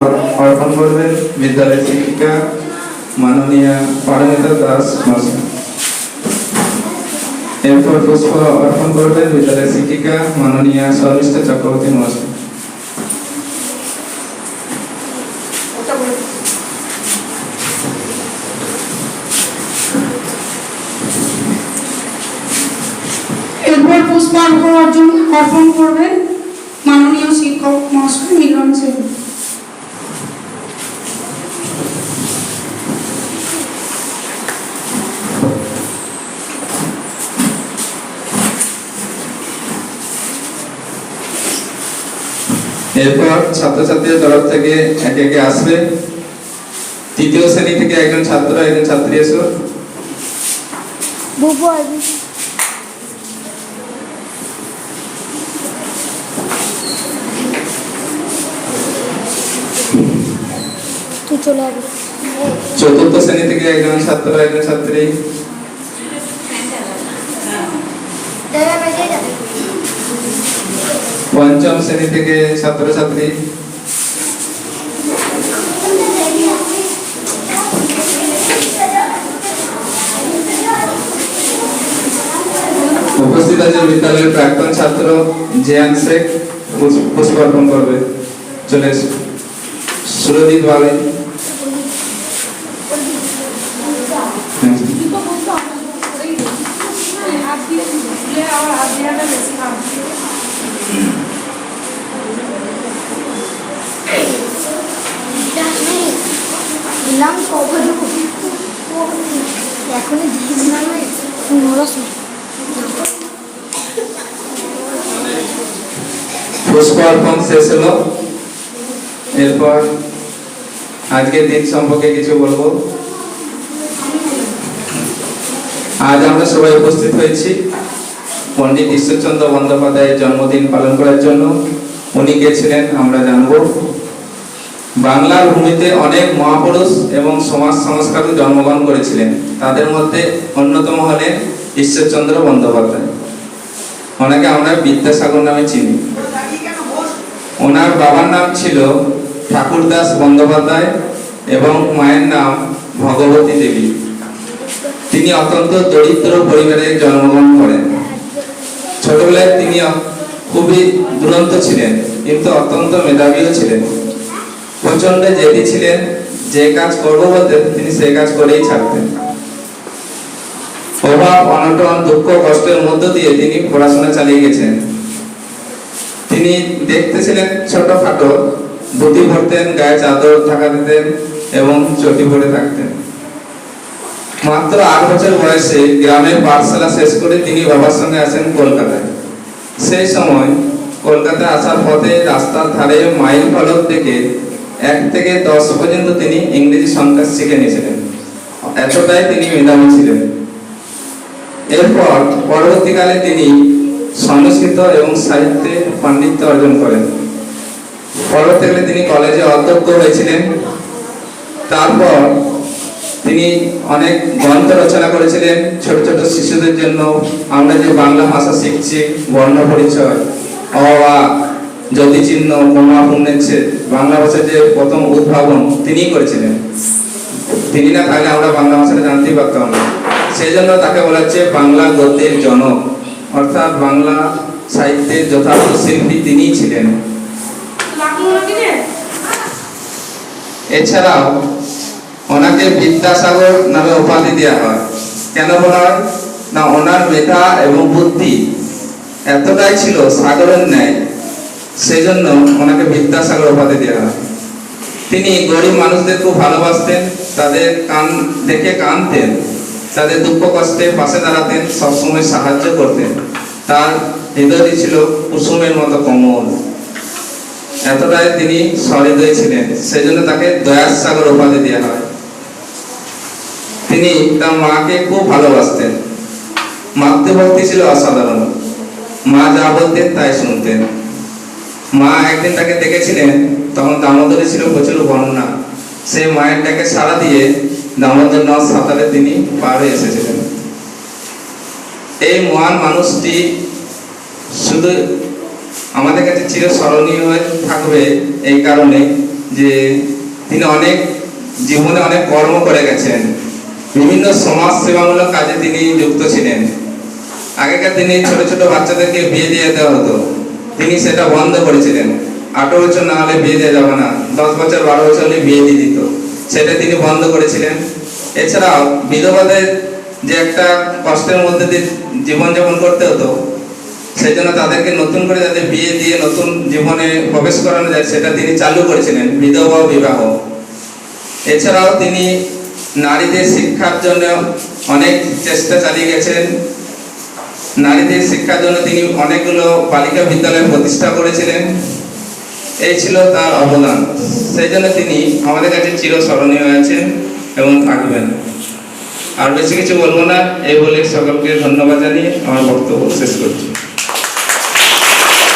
অর্পণ করবেন বিদ্যালয়ের শিক্ষিকা মাননীয়া পারমিতা দাস মহাশয়। এরপর পুষ্প অর্পণ করবেন বিদ্যালয়ের শিক্ষিকা মাননীয়া শর্মিষ্ঠা চক্রবর্তী মহাশয়। এরপর পুষ্পার্ঘ্য অর্পণ করবেন মাননীয় শিক্ষক মহাশয় মিলন সেন। এরপর ছাত্রছাত্রীদের তরফ থেকে একে একে আসবে। তৃতীয় শ্রেণী থেকে একজন ছাত্র একজন ছাত্রী এসো। চতুর্থ শ্রেণী থেকে একজন ছাত্র একজন ছাত্রী। পঞ্চম শ্রেণী থেকে ছাত্রছাত্রী। উপস্থিত আছে বিদ্যালয়ের প্রাক্তন ছাত্র জিয়ান শেখ, পুষ্প অর্পণ করবে। চলে এসো। সুরজিৎ ভাবে পুষ্প অর্পণ শেষ হলো। এরপর আজকের দিন সম্পর্কে কিছু বলবো। আজ আমরা সবাই উপস্থিত হয়েছি পণ্ডিত ঈশ্বরচন্দ্র বন্দ্যোপাধ্যায়ের জন্মদিন পালন করার জন্য। উনি কে ছিলেন আমরা জানব। বাংলার ভূমিতে অনেক মহাপুরুষ এবং সমাজ সংস্কারক জন্মগ্রহণ করেছিলেন। তাদের মধ্যে অন্যতম হলেন ঈশ্বরচন্দ্র বন্দ্যোপাধ্যায়। ওনাকে আমরা বিদ্যাসাগর নামে চিনি। ওনার বাবার নাম ছিল ঠাকুরদাস বন্দ্যোপাধ্যায় এবং মায়ের নাম ভগবতী দেবী। তিনি অত্যন্ত দরিদ্র পরিবারে জন্মগ্রহণ করেন। ছোটবেলায় তিনি খুবই দুরন্ত ছিলেন, কিন্তু অত্যন্ত মেধাবীও ছিলেন। প্রচন্ড জেদি ছিলেন। যে কাজ করবো বলতেন তিনি সেই কাজ করেই ছাড়তেন। অভাব অনটন দুঃখ কষ্টের মধ্য দিয়ে তিনি পড়াশোনা চালিয়ে গেছেন। তিনি দেখতে ছিলেন ছোটখাটো, ধুতি পরতেন, গায়ে চাদর ঢাকা দিতেন এবং চটি পরে থাকতেন। মাত্র 8 বছর বয়সে গ্রামের পাঠশালা শেষ করে তিনি বাবার সঙ্গে আসেন কলকাতায়। সেই সময় কলকাতায় আসার পথে রাস্তার ধারে মাইল ফলক থেকে 1 থেকে 10 পর্যন্ত তিনি ইংরেজি সংখ্যা শিখে নিয়েছিলেন। এতটাই তিনি মেধাবী ছিলেন। এরপর পরবর্তীকালে তিনি সংস্কৃত এবং সাহিত্যে পাণ্ডিত্য অর্জন করেন। পরবর্তীকালে তিনি কলেজে অধ্যক্ষ হয়েছিলেন। তারপর তিনি অনেক গ্রন্থ রচনা করেছিলেন ছোট ছোট শিশুদের জন্য। আমরা যে বাংলা ভাষা শিখছি, বর্ণ পরিচয়, অ আ, যতি চিহ্ন, কমা পূর্ণচ্ছেদ, বাংলা ভাষার যে প্রথম উদ্ভাবন তিনিই করেছিলেন। তিনি না থাকলে আমরা বাংলা ভাষাটা জানতেই পারতাম না। সেই জন্য তাকে বলা হচ্ছে বাংলা গদ্যের জনক, অর্থাৎ বাংলা সাহিত্যের যথার্থ শিল্পী তিনিই ছিলেন। এছাড়াও ওনাকে বিদ্যাসাগর নামে উপাধি দেওয়া হয়। কেন বলা হয় না, ওনার মেধা এবং বুদ্ধি এতটাই ছিল সাগরের ন্যায়, সেই জন্য ওনাকে বিদ্যাসাগর উপাধি দেওয়া হয়। তিনি গরিব মানুষদের খুব ভালোবাসতেন, তাদের দেখে কাঁদতেন, তাদের দুঃখ কষ্টে পাশে দাঁড়াতেন, সবসময় সাহায্য করতেন। তার হৃদয়টি ছিল কুসুমের মতো কোমল। এতটাই তিনি সহৃদয় ছিলেন, সেই জন্য তাকে দয়ার সাগর উপাধি দেওয়া হয়। তিনি তার মাকে খুব ভালোবাসতেন। মাতৃভক্তি ছিল অসাধারণ। মা যা বলতেন তাই শুনতেন। মা একদিন তাকে দেখেছিলেন, তখন দামোদরে ছিল প্রচুর বন্যা। সেই মায়ের ডাকে সাড়া দিয়ে দামোদর নদ সাঁতারে তিনি পার হয়ে এসেছিলেন। এই মহান মানুষটি শুধু আমাদের কাছে চিরস্মরণীয় হয়ে থাকবে এই কারণে যে তিনি অনেক জীবনে অনেক কর্ম করে গেছেন, বিভিন্ন সমাজ সেবামূলক কাজে তিনি যুক্ত ছিলেন। আগেকার দিনে ছোট ছোট বাচ্চাদেরকে বিয়ে দিয়ে দেওয়া হতো, তিনি সেটা বন্ধ করেছিলেন। 18 বছর না হলে বিয়ে দেওয়া যাবে না, 10 বছর 12 বছর হলে বিয়ে দিয়ে দিত, সেটা তিনি বন্ধ করেছিলেন। এছাড়াও বিধবাদের যে একটা কষ্টের মধ্যে দিয়ে জীবনযাপন করতে হতো, সেই জন্য তাদেরকে নতুন করে যাতে বিয়ে দিয়ে নতুন জীবনে প্রবেশ করানো যায় সেটা তিনি চালু করেছিলেন, বিধবা বিবাহ। এছাড়াও তিনি নারীদের শিক্ষার জন্য অনেক চেষ্টা চালিয়ে গেছেন। নারীদের শিক্ষার জন্য তিনি অনেকগুলো বালিকা বিদ্যালয় প্রতিষ্ঠা করেছিলেন। এই ছিল তার অবদান, সেই জন্য তিনি আমাদের কাছে চিরস্মরণীয় আছেন এবং থাকবেন। আর বেশি কিছু বলবো না, এই বলে সকলকে ধন্যবাদ জানিয়ে আমার বক্তব্য শেষ করছি।